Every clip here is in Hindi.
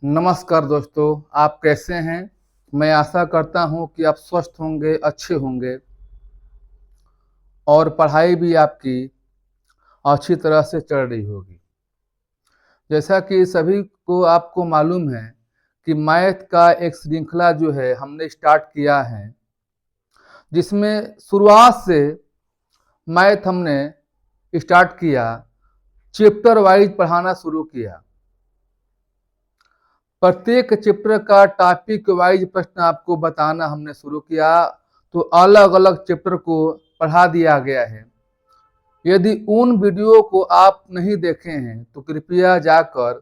नमस्कार दोस्तों, आप कैसे हैं। मैं आशा करता हूं कि आप स्वस्थ होंगे, अच्छे होंगे और पढ़ाई भी आपकी अच्छी तरह से चल रही होगी। जैसा कि सभी को आपको मालूम है कि मैथ का एक श्रृंखला जो है हमने स्टार्ट किया है, जिसमें शुरुआत से मैथ हमने स्टार्ट किया, चैप्टर वाइज पढ़ाना शुरू किया। प्रत्येक चैप्टर का टॉपिक वाइज प्रश्न आपको बताना हमने शुरू किया, तो अलग अलग चैप्टर को पढ़ा दिया गया है। यदि उन वीडियो को आप नहीं देखे हैं तो कृपया जाकर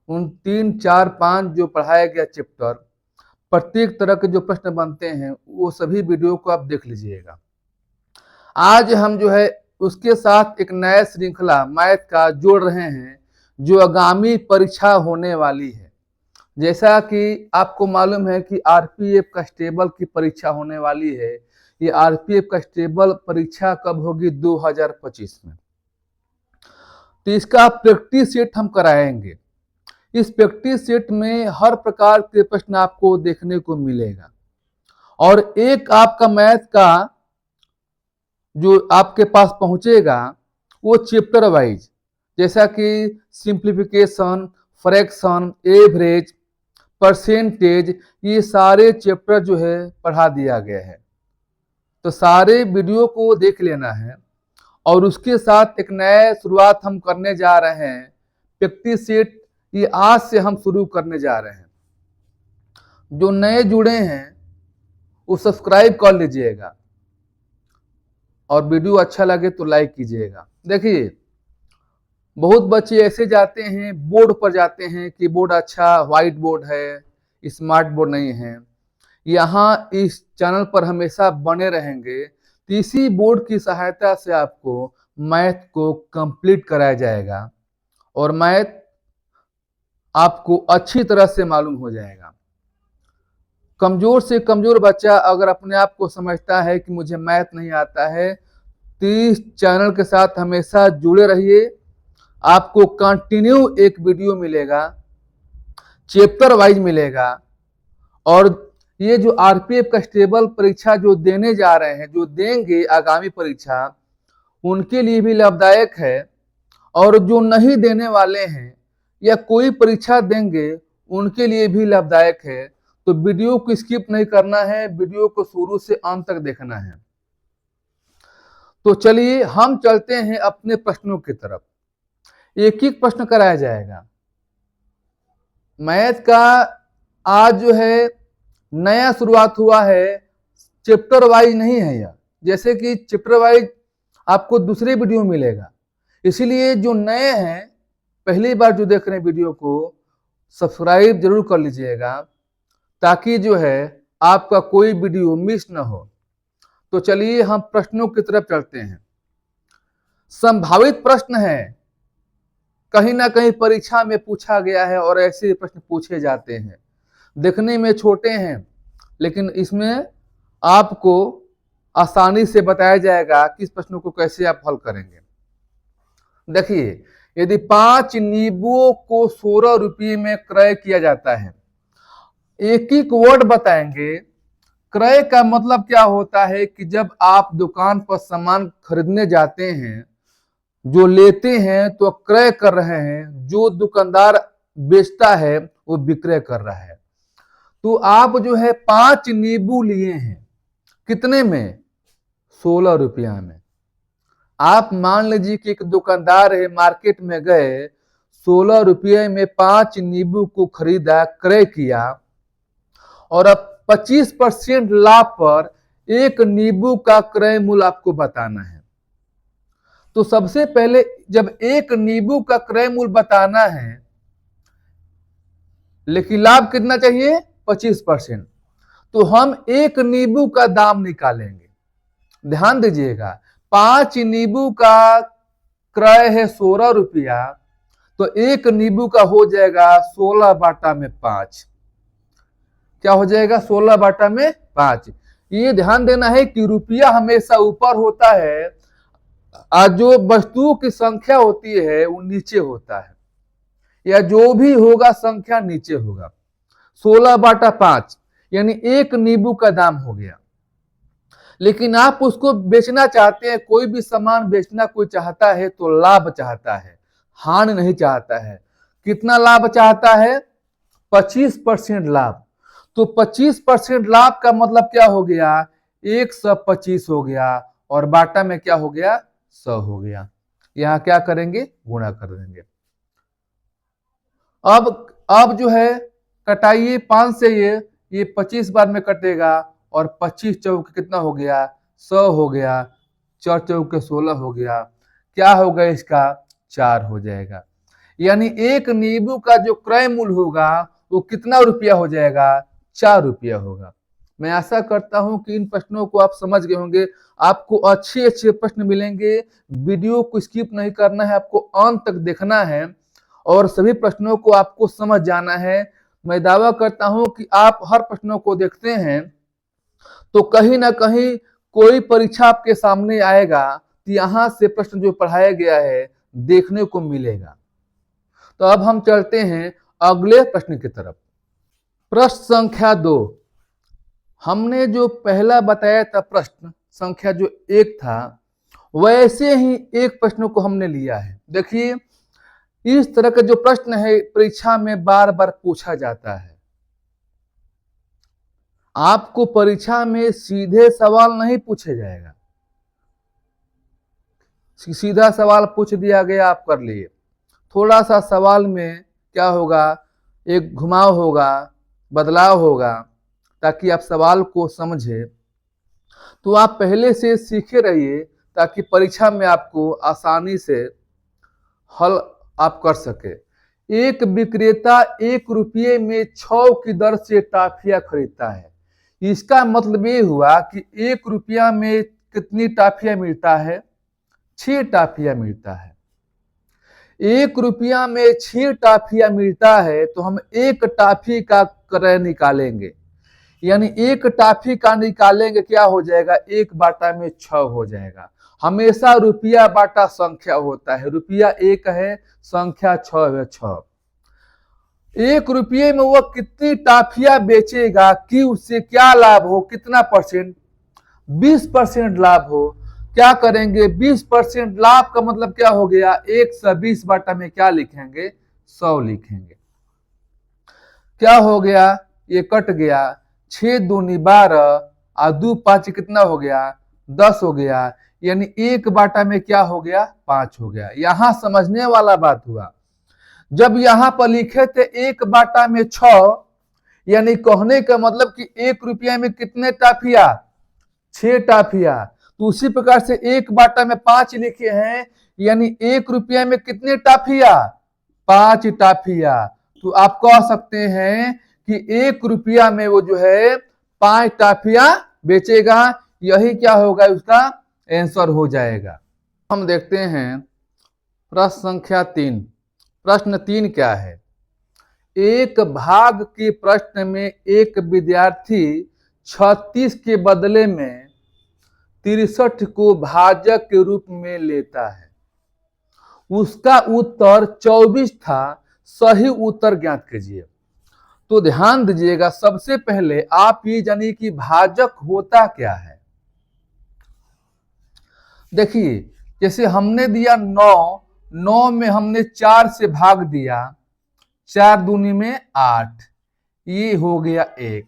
उन 3, 4, 5 जो पढ़ाया गया चैप्टर, प्रत्येक तरह के जो प्रश्न बनते हैं वो सभी वीडियो को आप देख लीजिएगा। आज हम जो है उसके साथ एक नया श्रृंखला मैथ का जोड़ रहे हैं, जो आगामी परीक्षा होने वाली है। जैसा कि आपको मालूम है कि आरपीएफ कांस्टेबल की परीक्षा होने वाली है। ये आरपीएफ कांस्टेबल परीक्षा कब होगी? 2025 में। तो इसका प्रैक्टिस सेट हम कराएंगे। इस प्रैक्टिस सेट में हर प्रकार के प्रश्न आपको देखने को मिलेगा और एक आपका मैथ का जो आपके पास पहुंचेगा वो चैप्टर वाइज, जैसा कि सिंप्लीफिकेशन, फ्रैक्शन, एवरेज, परसेंटेज, ये सारे चैप्टर जो है पढ़ा दिया गया है। तो सारे वीडियो को देख लेना है और उसके साथ एक नया शुरुआत हम करने जा रहे हैं, प्रैक्टिस सेट। ये आज से हम शुरू करने जा रहे हैं। जो नए जुड़े हैं वो सब्सक्राइब कर लीजिएगा और वीडियो अच्छा लगे तो लाइक कीजिएगा। देखिए, बहुत बच्चे ऐसे जाते हैं, बोर्ड पर जाते हैं कि बोर्ड अच्छा व्हाइट बोर्ड है, स्मार्ट बोर्ड नहीं है। यहाँ इस चैनल पर हमेशा बने रहेंगे तो इसी बोर्ड की सहायता से आपको मैथ को कंप्लीट कराया जाएगा और मैथ आपको अच्छी तरह से मालूम हो जाएगा। कमजोर से कमजोर बच्चा अगर अपने आप को समझता है कि मुझे मैथ नहीं आता है, तो इस चैनल के साथ हमेशा जुड़े रहिए। आपको कंटिन्यू एक वीडियो मिलेगा, चैप्टर वाइज मिलेगा। और ये जो आरपीएफ कांस्टेबल परीक्षा जो देने जा रहे हैं, जो देंगे आगामी परीक्षा, उनके लिए भी लाभदायक है और जो नहीं देने वाले हैं या कोई परीक्षा देंगे उनके लिए भी लाभदायक है। तो वीडियो को स्किप नहीं करना है, वीडियो को शुरू से अंत तक देखना है। तो चलिए हम चलते हैं अपने प्रश्नों की तरफ। एक एक प्रश्न कराया जाएगा। मैथ का आज जो है नया शुरुआत हुआ है, चैप्टर वाइज नहीं है यह। जैसे कि चैप्टर वाइज आपको दूसरे वीडियो मिलेगा, इसीलिए जो नए हैं, पहली बार जो देख रहे हैं वीडियो को, सब्सक्राइब जरूर कर लीजिएगा ताकि जो है आपका कोई वीडियो मिस न हो। तो चलिए हम प्रश्नों की तरफ चलते हैं। संभावित प्रश्न है, कहीं ना कहीं परीक्षा में पूछा गया है और ऐसे प्रश्न पूछे जाते हैं। देखने में छोटे हैं लेकिन इसमें आपको आसानी से बताया जाएगा कि इस प्रश्नों को कैसे आप हल करेंगे। देखिए, यदि 5 नींबुओं को 16 रुपये में क्रय किया जाता है, एक एक वर्ड बताएंगे। क्रय का मतलब क्या होता है कि जब आप दुकान पर सामान खरीदने जाते हैं, जो लेते हैं तो क्रय कर रहे हैं, जो दुकानदार बेचता है वो विक्रय कर रहा है। तो आप जो है 5 नींबू लिए हैं, कितने में? 16 रुपया में। आप मान लीजिए कि एक दुकानदार है, मार्केट में गए, 16 रुपये में 5 नींबू को खरीदा, क्रय किया और अब 25% लाभ पर एक नींबू का क्रय मूल्य आपको बताना है। तो सबसे पहले जब एक नींबू का क्रय मूल्य बताना है, लेकिन लाभ कितना चाहिए? 25%। तो हम एक नींबू का दाम निकालेंगे। ध्यान दीजिएगा, 5 नींबू का क्रय है 16 रुपया, तो एक नींबू का हो जाएगा 16 बाटा में 5। क्या हो जाएगा? 16 बाटा में 5। ये ध्यान देना है कि रुपया हमेशा ऊपर होता है और जो वस्तुओं की संख्या होती है वो नीचे होता है। या जो भी होगा संख्या नीचे होगा। 16/5 यानी 1 नींबू का दाम हो गया। लेकिन आप उसको बेचना चाहते हैं, कोई भी सामान बेचना कोई चाहता है तो लाभ चाहता है, हानि नहीं चाहता है। कितना लाभ चाहता है? 25% लाभ। तो 25% लाभ का मतलब क्या हो गया? 125 हो गया और बाटा में क्या हो गया? 100 हो गया। यहां क्या करेंगे? गुणा कर देंगे। अब जो है कटाइए 5 से ये 25 बार में कटेगा और 25 चौक कितना हो गया? 100 हो गया। 4 चौक 16 हो गया। क्या होगा इसका? 4 हो जाएगा। यानी एक नींबू का जो क्रय मूल्य होगा वो कितना रुपया हो जाएगा? 4 रुपया होगा। मैं आशा करता हूं कि इन प्रश्नों को आप समझ गए होंगे। आपको अच्छे अच्छे प्रश्न मिलेंगे। वीडियो को स्किप नहीं करना है, आपको अंत तक देखना है और सभी प्रश्नों को आपको समझ जाना है। मैं दावा करता हूं कि आप हर प्रश्नों को देखते हैं तो कहीं ना कहीं कोई परीक्षा आपके सामने आएगा तो यहां से प्रश्न जो पढ़ाया गया है देखने को मिलेगा। तो अब हम चलते हैं अगले प्रश्न की तरफ। प्रश्न संख्या 2। हमने जो पहला बताया था प्रश्न संख्या जो 1 था, वैसे ही एक प्रश्न को हमने लिया है। देखिए, इस तरह का जो प्रश्न है परीक्षा में बार बार पूछा जाता है। आपको परीक्षा में सीधे सवाल नहीं पूछे जाएगा, सीधा सवाल पूछ दिया गया आप कर लिए। थोड़ा सा सवाल में क्या होगा? एक घुमाव होगा, बदलाव होगा, ताकि आप सवाल को समझे। तो आप पहले से सीखे रहिए ताकि परीक्षा में आपको आसानी से हल आप कर सके। एक विक्रेता 1 रुपये में 6 की दर से टाफिया खरीदता है। इसका मतलब ये हुआ कि 1 रुपया में कितनी टाफिया मिलता है? 6 टाफिया मिलता है। 1 रुपया में 6 टाफिया मिलता है तो हम एक टाफी का क्रय निकालेंगे। यानी एक टाफी का निकालेंगे, क्या हो जाएगा? 1 बाटा में 6 हो जाएगा। हमेशा रुपया बाटा संख्या होता है। रुपया 1 है, संख्या 6 है। 6 1 रुपये में वो कितनी टाफिया बेचेगा कि उससे क्या लाभ हो? कितना परसेंट? 20% लाभ हो। क्या करेंगे? 20% लाभ का मतलब क्या हो गया? 120 बाटा में क्या लिखेंगे? 100 लिखेंगे। क्या हो गया? ये कट गया। 6 दूनी 12 और 2 5 कितना हो गया? 10 हो गया। यानी 1 बाटा में क्या हो गया? 5 हो गया। यहां समझने वाला बात हुआ। जब यहां पर लिखे थे 1 बाटा में 6, यानी कहने का मतलब कि 1 रुपया में कितने टाफिया? 6 टाफिया। तो उसी प्रकार से 1 बाटा में 5 लिखे हैं, यानी 1 रुपया में कितने टाफिया? 5 टाफिया। तो आप कह सकते हैं कि 1 रुपया में वो जो है 5 टाफिया बेचेगा। यही क्या होगा? उसका आंसर हो जाएगा। हम देखते हैं प्रश्न संख्या 3। प्रश्न 3 क्या है? एक भाग के प्रश्न में एक विद्यार्थी 36 के बदले में 63 को भाजक के रूप में लेता है। उसका उत्तर 24 था। सही उत्तर ज्ञात कीजिए। तो ध्यान दीजिएगा, सबसे पहले आप ये जानिए कि भाजक होता क्या है। देखिए, जैसे हमने दिया 9 में हमने 4 से भाग दिया, 4 दूनी में 8, ये हो गया 1।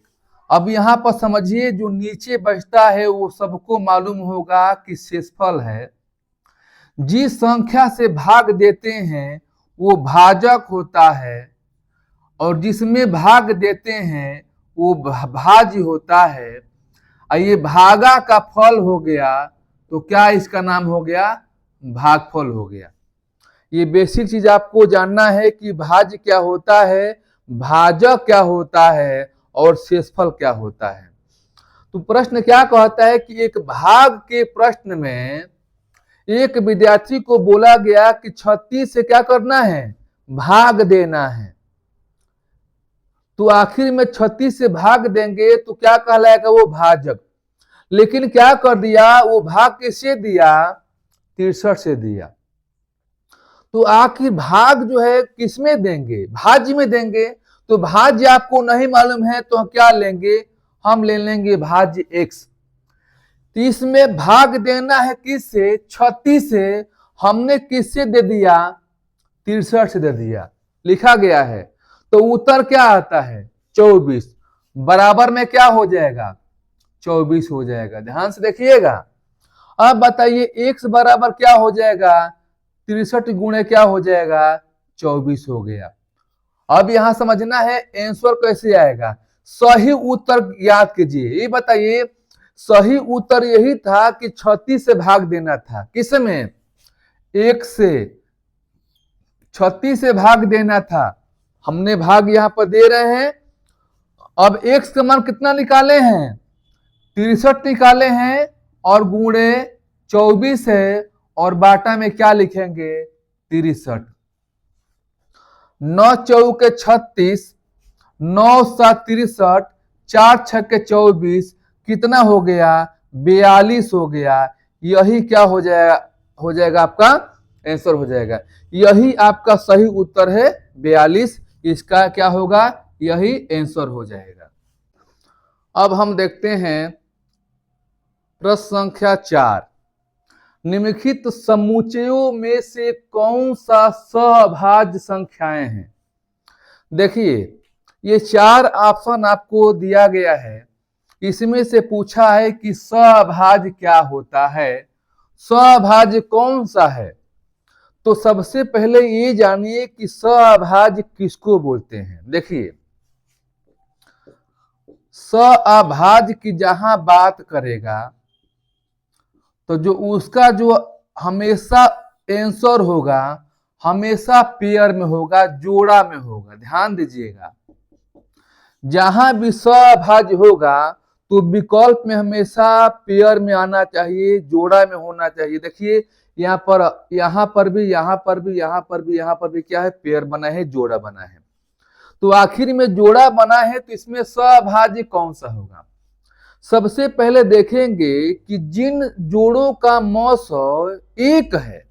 अब यहां पर समझिए, जो नीचे बचता है वो सबको मालूम होगा कि शेषफल है। जिस संख्या से भाग देते हैं वो भाजक होता है और जिसमें भाग देते हैं वो भाज्य होता है। और ये भागा का फल हो गया तो क्या इसका नाम हो गया? भागफल हो गया। ये बेसिक चीज आपको जानना है कि भाज्य क्या होता है, भाजक क्या होता है और शेषफल क्या होता है। तो प्रश्न क्या कहता है कि एक भाग के प्रश्न में एक विद्यार्थी को बोला गया कि 36 से क्या करना है? भाग देना है। तो आखिर में 36 से भाग देंगे तो क्या कहलाएगा? वो भाजक। लेकिन क्या कर दिया? वो भाग किससे दिया? 63 से दिया। तो आखिर भाग जो है किसमें देंगे, भाज्य में देंगे। तो भाज्य आपको नहीं मालूम है तो हम क्या लेंगे, हम ले लेंगे भाज्य x। तो इसमें भाग देना है किससे, 36 से। हमने किससे दे दिया, 63 से दे दिया, लिखा गया है। तो उत्तर क्या आता है, 24। बराबर में क्या हो जाएगा, 24 हो जाएगा। ध्यान से देखिएगा। अब बताइए x बराबर क्या हो जाएगा, 63 गुणे क्या हो जाएगा, 24 हो गया। अब यहां समझना है आंसर कैसे आएगा। सही उत्तर याद कीजिए। ये बताइए, सही उत्तर यही था कि 36 से भाग देना था, किसमें, एक से 36 से भाग देना था। हमने भाग यहां पर दे रहे हैं। अब x का मान कितना निकाले हैं, 63 निकाले हैं, और गुणे 24 है, और बाटा में क्या लिखेंगे, 63। 9 चौके 36, 9 7 63, 4 छक्के 24, कितना हो गया, 42 हो गया। यही क्या हो जाएगा आपका आंसर हो जाएगा। यही आपका सही उत्तर है, 42। इसका क्या होगा, यही आंसर हो जाएगा। अब हम देखते हैं प्रश्न संख्या 4। निम्नलिखित समुच्चयों में से कौन सा सहभाज्य संख्याएं हैं। देखिए, ये 4 ऑप्शन आपको दिया गया है। इसमें से पूछा है कि सहभाज्य क्या होता है, सहभाज्य कौन सा है। तो सबसे पहले ये जानिए कि सहभाज्य किसको बोलते हैं। देखिए, सहभाज्य की जहां बात करेगा तो जो उसका जो हमेशा आंसर होगा, हमेशा पेयर में होगा, जोड़ा में होगा। ध्यान दीजिएगा, जहां भी सहभाज्य होगा तो विकल्प में हमेशा पेयर में आना चाहिए, जोड़ा में होना चाहिए। देखिए, यहाँ पर भी, यहाँ पर भी, यहाँ पर भी, यहाँ पर भी क्या है, पेयर बना है, जोड़ा बना है। तो आखिर में जोड़ा बना है, तो इसमें सहभाज्य कौन सा होगा। सबसे पहले देखेंगे कि जिन जोड़ों का मौसम एक है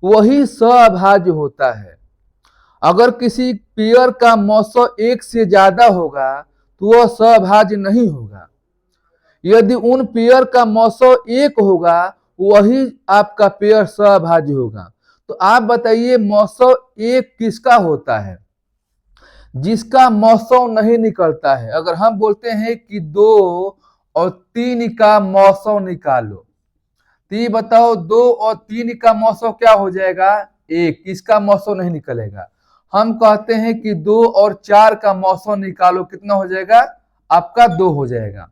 वही सहभाज्य होता है। अगर किसी पेयर का मौसम एक से ज्यादा होगा तो वह सहभाज्य नहीं होगा। यदि उन पेयर का मौसम एक होगा वही आपका पेयर सहभाज्य होगा। तो आप बताइए, मौसम एक किसका होता है, जिसका मौसम नहीं निकलता है। अगर हम बोलते हैं कि 2 और 3 का मौसम निकालो, तो ये बताओ 2 और 3 का मौसम क्या हो जाएगा, 1। किसका मौसम नहीं निकलेगा। हम कहते हैं कि 2 और 4 का मौसम निकालो, कितना हो जाएगा, आपका 2 हो जाएगा।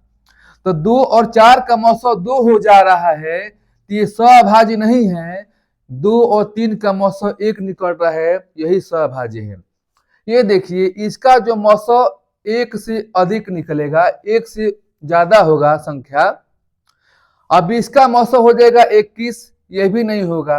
तो 2 और 4 का मौसम 2 हो जा रहा है, तो ये सहभाज्य नहीं है। 2 और 3 का मौसम 1 निकल रहा है, यही सहभाज्य है। ये देखिए, इसका जो मौसम 1 से अधिक निकलेगा, 1 से ज्यादा होगा संख्या। अब इसका मौसम हो जाएगा 21, ये भी नहीं होगा।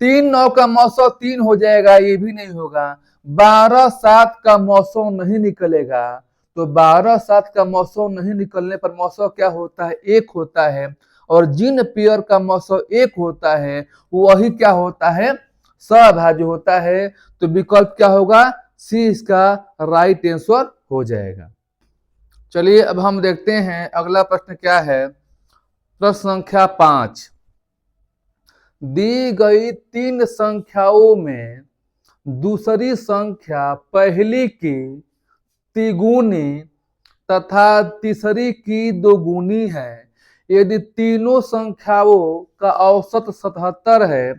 3 9 का मौसम 3 हो जाएगा, ये भी नहीं होगा। 12 7 का मौसम नहीं निकलेगा। तो 12 7 का मौसम नहीं निकलने पर मौसम क्या होता है, 1 होता है। और जिन पेयर का मौसम 1 होता है वही क्या होता है, सहभाज्य होता है। तो विकल्प क्या होगा, सी इसका राइट आंसर हो जाएगा। चलिए, अब हम देखते हैं अगला प्रश्न क्या है। प्रश्न संख्या 5। दी गई 3 संख्याओं में दूसरी संख्या पहली की तिगुनी तथा तीसरी की दोगुनी है। यदि तीनों संख्याओं का औसत 77 है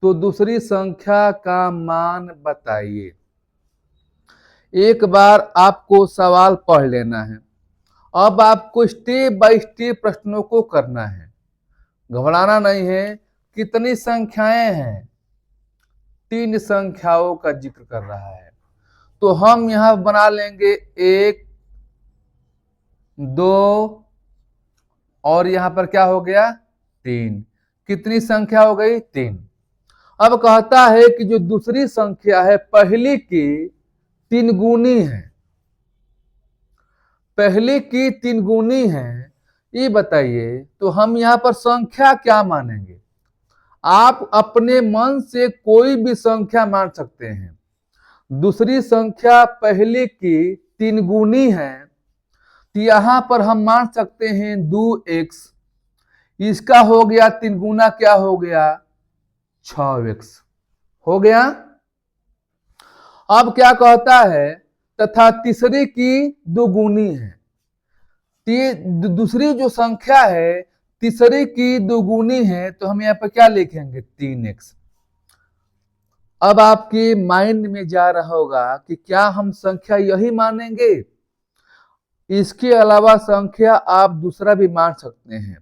तो दूसरी संख्या का मान बताइए। एक बार आपको सवाल पढ़ लेना है। अब आपको स्टेप बाय स्टेप प्रश्नों को करना है, घबराना नहीं है। कितनी संख्याएं हैं, 3 संख्याओं का जिक्र कर रहा है। तो हम यहां बना लेंगे 1 2 और यहां पर क्या हो गया, 3। कितनी संख्या हो गई, 3। अब कहता है कि जो दूसरी संख्या है पहली की 3 गुनी है, पहले की 3 गुनी है, ये बताइए। तो हम यहां पर संख्या क्या मानेंगे, आप अपने मन से कोई भी संख्या मान सकते हैं। दूसरी संख्या पहले की 3 गुनी है, तो यहां पर हम मान सकते हैं 2x, इसका हो गया 3 गुना, क्या हो गया 6x हो गया। अब क्या कहता है, तथा तीसरी की 2 गुनी है, दूसरी जो संख्या है तीसरी की 2 गुनी है, तो हम यहाँ पर क्या लिखेंगे 3x। अब आपके माइंड में जा रहा होगा कि क्या हम संख्या यही मानेंगे, इसके अलावा संख्या आप दूसरा भी मान सकते हैं।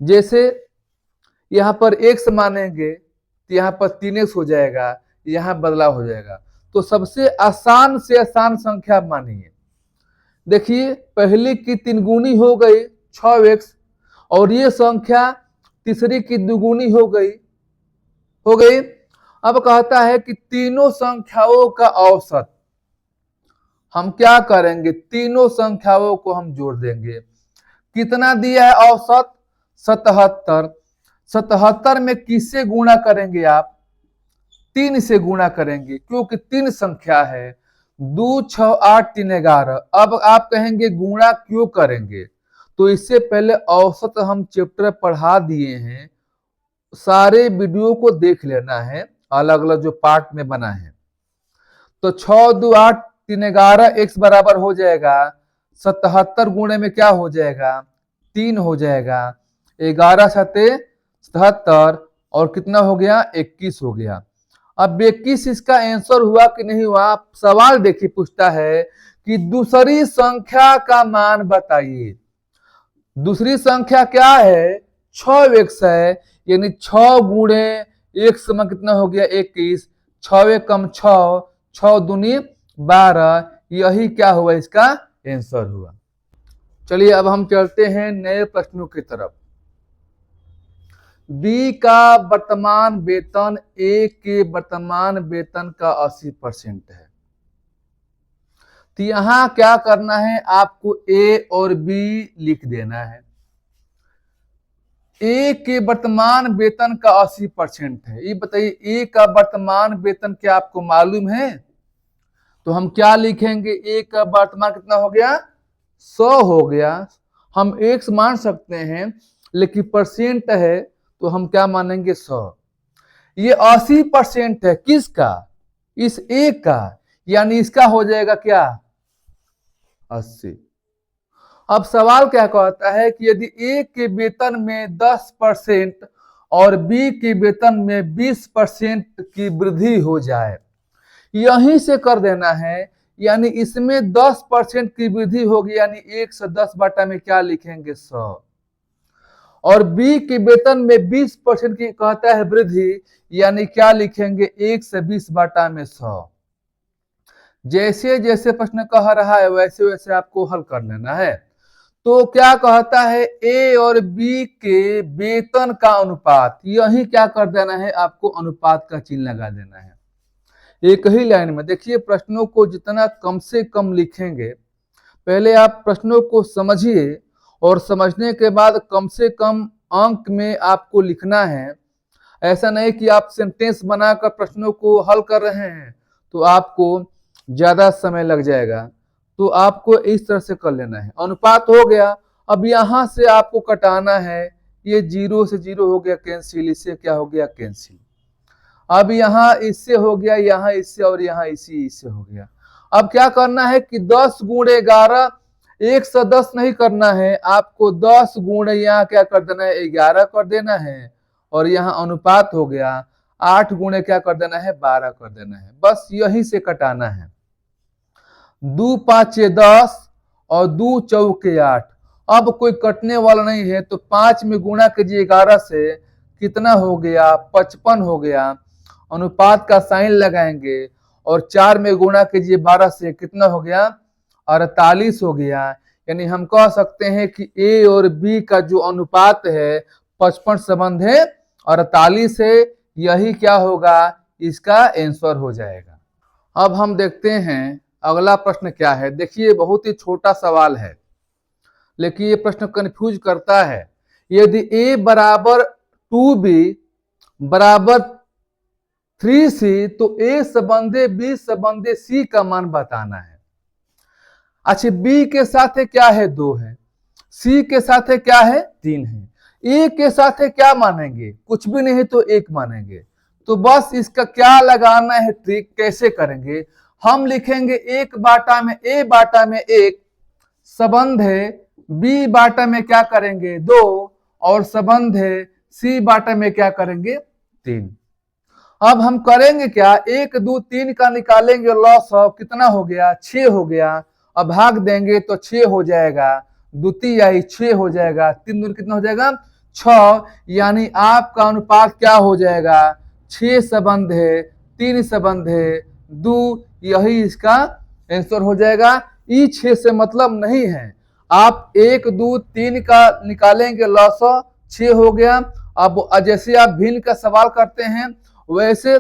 जैसे यहाँ पर x मानेंगे तो यहाँ पर 3x हो जाएगा, यहाँ बदलाव हो जाएगा। तो सबसे आसान से आसान संख्या मानिए। देखिए पहली की 3 गुनी हो गई 6x, और ये संख्या तीसरी की 2 गुनी हो गई। अब कहता है कि तीनों संख्याओं का औसत हम क्या करेंगे, तीनों संख्याओं को हम जोड़ देंगे। कितना दिया है औसत 77। 77 में किससे गुणा करेंगे आप, 3 से गुणा करेंगे, क्योंकि 3 संख्या है। 2 6 8 3 11। अब आप कहेंगे गुणा क्यों करेंगे, तो इससे पहले औसत हम चैप्टर पढ़ा दिए हैं, सारे वीडियो को देख लेना है, अलग अलग जो पार्ट में बना है। तो 6 2 8 3 11 x बराबर हो जाएगा 77 गुणे में क्या हो जाएगा 3 हो जाएगा। 11 7 77 और कितना हो गया 21 हो गया। अब 21 इसका आंसर हुआ कि नहीं हुआ। सवाल देखिए पूछता है कि दूसरी संख्या का मान बताइए। दूसरी संख्या क्या है 6x है, यानी 6 गुणे x में कितना हो गया 21, 6 कम 6, 6 दूनी 12, यही क्या हुआ इसका आंसर हुआ। चलिए अब हम चलते हैं नए प्रश्नों की तरफ। बी का वर्तमान वेतन ए के वर्तमान वेतन का 80% है। तो यहां क्या करना है, आपको ए और बी लिख देना है। ए के वर्तमान वेतन का 80% है। ये बताइए ए का वर्तमान वेतन क्या आपको मालूम है, तो हम क्या लिखेंगे, ए का वर्तमान कितना हो गया 100 हो गया। हम x मान सकते हैं, लेकिन परसेंट है तो हम क्या मानेंगे 100। ये 80% है किसका, इस ए का, यानी इसका हो जाएगा क्या 80। अब सवाल क्या कहता है कि यदि ए के वेतन में 10% और बी के वेतन में 20% की वृद्धि हो जाए, यहीं से कर देना है, यानी इसमें 10% की वृद्धि होगी, यानी 1 से 10 बाटा में क्या लिखेंगे 100, और बी के वेतन में 20% की कहता है वृद्धि, यानी क्या लिखेंगे 1 से 20 बाटा में 100। जैसे जैसे प्रश्न कह रहा है वैसे वैसे आपको हल कर लेना है। तो क्या कहता है ए और बी के वेतन का अनुपात, यही क्या कर देना है, आपको अनुपात का चिन्ह लगा देना है एक ही लाइन में। देखिए प्रश्नों को जितना कम से कम लिखेंगे, पहले आप प्रश्नों को समझिए और समझने के बाद कम से कम अंक में आपको लिखना है। ऐसा नहीं कि आप सेंटेंस बनाकर प्रश्नों को हल कर रहे हैं तो आपको ज्यादा समय लग जाएगा। तो आपको इस तरह से कर लेना है। अनुपात हो गया, अब यहां से आपको कटाना है, ये 0 से 0 हो गया कैंसिल, इससे क्या हो गया कैंसिल। अब यहाँ इससे हो गया, यहाँ इससे, और यहाँ इससे हो गया। अब क्या करना है कि 10 गुणे 11, 1 से 10 नहीं करना है, आपको 10 गुणे यहाँ क्या कर देना है 11 कर देना है, और यहाँ अनुपात हो गया 8 गुणे क्या कर देना है 12 कर देना है। बस यही से कटाना है। 2 5 10 और 2 चौके 8। अब कोई कटने वाला नहीं है, तो 5 में गुणा कीजिए 11 से, कितना हो गया 55 हो गया। अनुपात का साइन लगाएंगे और 4 में गुणा कीजिए 12 से, कितना हो गया 48 हो गया। यानी हम कह सकते हैं कि ए और बी का जो अनुपात है 55 संबंध है 48 है, यही क्या होगा इसका आंसर हो जाएगा। अब हम देखते हैं अगला प्रश्न क्या है। देखिए बहुत ही छोटा सवाल है, लेकिन ये प्रश्न कंफ्यूज करता है। यदि a बराबर 2b बराबर 3c, तो a संबंधे b संबंधे c का मान बताना है। अच्छा, b के साथ है क्या है 2 है, c के साथ है क्या है 3 है, a के साथ है क्या मानेंगे, कुछ भी नहीं तो 1 मानेंगे। तो बस इसका क्या लगाना है ट्रिक, कैसे करेंगे, हम लिखेंगे 1 बाटा में a बाटा में 1 संबंध है b बाटा में क्या करेंगे 2 और संबंध है c बाटा में क्या करेंगे 3। अब हम करेंगे क्या, 1 2 3 का निकालेंगे लॉग, कितना हो गया 6 हो गया। अब भाग देंगे तो 6 हो जाएगा, द्वितीय आई 6 हो जाएगा, 3 दूनी कितना हो जाएगा 6, यानी आपका अनुपात क्या हो जाएगा 6 संबंध है 3 संबंध है 2, यही इसका आंसर हो जाएगा। ई 6 से मतलब नहीं है, आप 1 2 3 का निकालेंगे लॉस 6 हो गया। अब जैसे आप भिन्न का सवाल करते हैं वैसे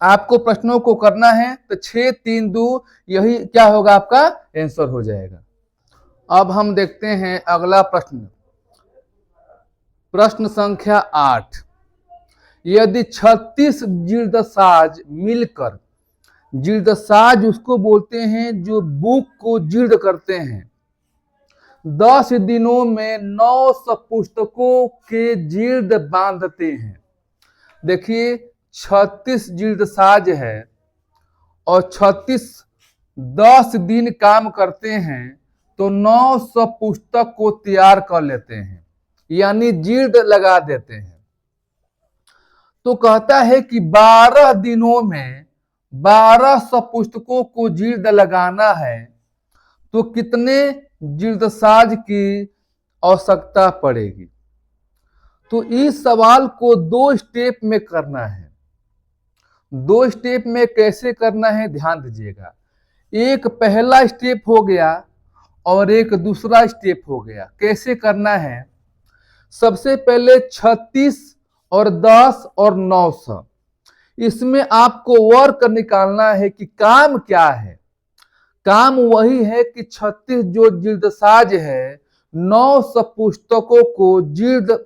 आपको प्रश्नों को करना है, तो 6 3 2 यही क्या होगा आपका आंसर हो जाएगा। अब हम देखते हैं अगला प्रश्न, प्रश्न संख्या 8। यदि 36 जीर्दसाज मिलकर, जीर्दसाज उसको बोलते हैं जो बुक को जीर्ण करते हैं, 10 दिनों में 900 पुस्तकों के जीर्ण बांधते हैं। देखिए 36 जीर्दसाज है और 36 10 दिन काम करते हैं तो 900 पुस्तक को तैयार कर लेते हैं, यानी जीर्ण लगा देते हैं। तो कहता है कि 12 दिनों में 1200 पुस्तकों को जीर्ण लगाना है, तो कितने जीर्दसाज की आवश्यकता पड़ेगी। तो इस सवाल को 2 स्टेप में करना है। 2 स्टेप में कैसे करना है ध्यान दीजिएगा, एक पहला स्टेप हो गया और एक दूसरा स्टेप हो गया। कैसे करना है, सबसे पहले 36 और 10 और 900, इसमें आपको वर्क निकालना है कि काम क्या है। काम वही है कि 36 जो जीर्दसाज है 900 पुस्तकों को जीर्ण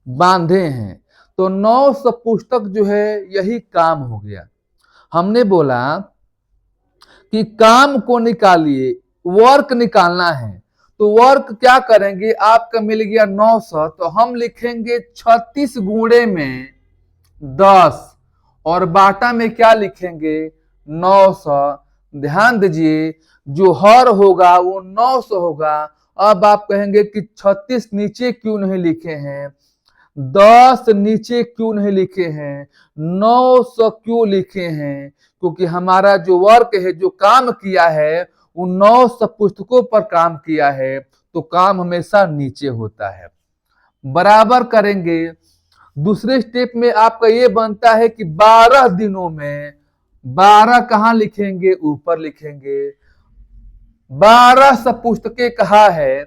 बांधे हैं, तो 900 पुस्तक जो है यही काम हो गया। हमने बोला कि काम को निकालिए, वर्क निकालना है, तो वर्क क्या करेंगे, आपका मिल गया 900, तो हम लिखेंगे 36 गुणे में 10 और बाटा में क्या लिखेंगे 900। ध्यान दीजिए जो हर होगा वो 900 होगा। अब आप कहेंगे कि 36 नीचे क्यों नहीं लिखे हैं, 10 नीचे क्यों नहीं लिखे हैं, 900 क्यों लिखे हैं, क्योंकि हमारा जो वर्क है, जो काम किया है वो 900 पुस्तकों पर काम किया है, तो काम हमेशा नीचे होता है। बराबर करेंगे। दूसरे स्टेप में आपका ये बनता है कि 12 दिनों में 12 कहां लिखेंगे, ऊपर लिखेंगे। 1200 पुस्तकें कहा है,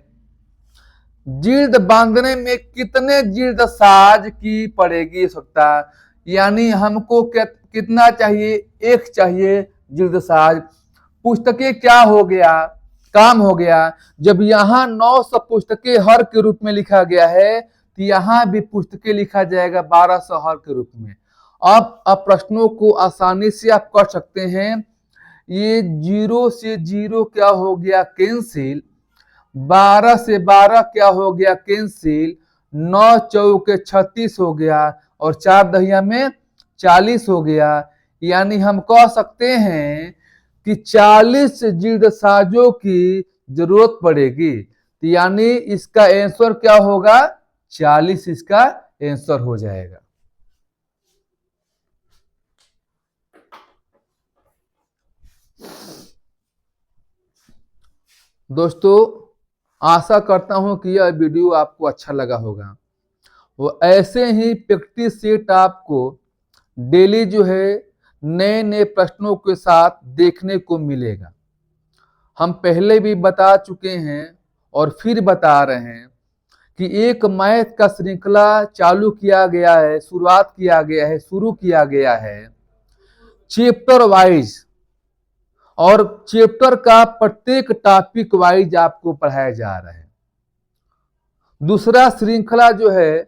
जीर्ण बांधने में कितने जीर्दसाज की पड़ेगी आवश्यकता, यानी हमको कितना चाहिए, एक चाहिए जीर्दसाज। पुस्तकें क्या हो गया, काम हो गया। जब यहाँ 900 पुस्तकें हर के रूप में लिखा गया है, तो यहाँ भी पुस्तकें लिखा जाएगा 1200 हर के रूप में। अब प्रश्नों को आसानी से आप कर सकते हैं। ये 0 से 0 क्या हो गया कैंसिल, 12 से 12 क्या हो गया कैंसिल, 9 चौके 36 हो गया और 4 दहिया में 40 हो गया। यानी हम कह सकते हैं कि 40 जीर्दसाजों की जरूरत पड़ेगी, यानी इसका आंसर क्या होगा 40, इसका आंसर हो जाएगा। दोस्तों आशा करता हूं कि यह वीडियो आपको अच्छा लगा होगा। वो ऐसे ही प्रैक्टिस सेट आपको डेली जो है नए नए प्रश्नों के साथ देखने को मिलेगा। हम पहले भी बता चुके हैं और फिर बता रहे हैं कि एक मैथ का श्रृंखला चालू किया गया है, शुरुआत किया गया है, शुरू किया गया है चैप्टर वाइज, और चैप्टर का प्रत्येक टॉपिक वाइज आपको पढ़ाया जा रहा है। दूसरा श्रृंखला जो है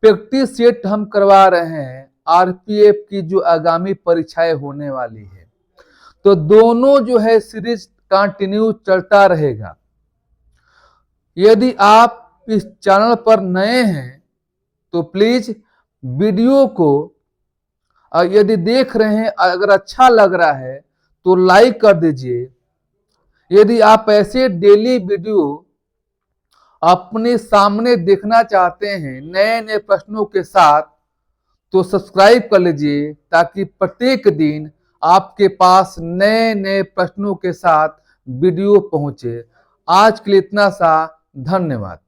प्रैक्टिस सेट हम करवा रहे हैं आरपीएफ की जो आगामी परीक्षाएं होने वाली है। तो दोनों जो है सीरीज कंटिन्यू चलता रहेगा। यदि आप इस चैनल पर नए हैं तो प्लीज वीडियो को यदि देख रहे हैं अगर अच्छा लग रहा है तो लाइक कर दीजिए। यदि आप ऐसे डेली वीडियो अपने सामने देखना चाहते हैं नए नए प्रश्नों के साथ तो सब्सक्राइब कर लीजिए ताकि प्रत्येक दिन आपके पास नए नए प्रश्नों के साथ वीडियो पहुंचे। आज के लिए इतना सा, धन्यवाद।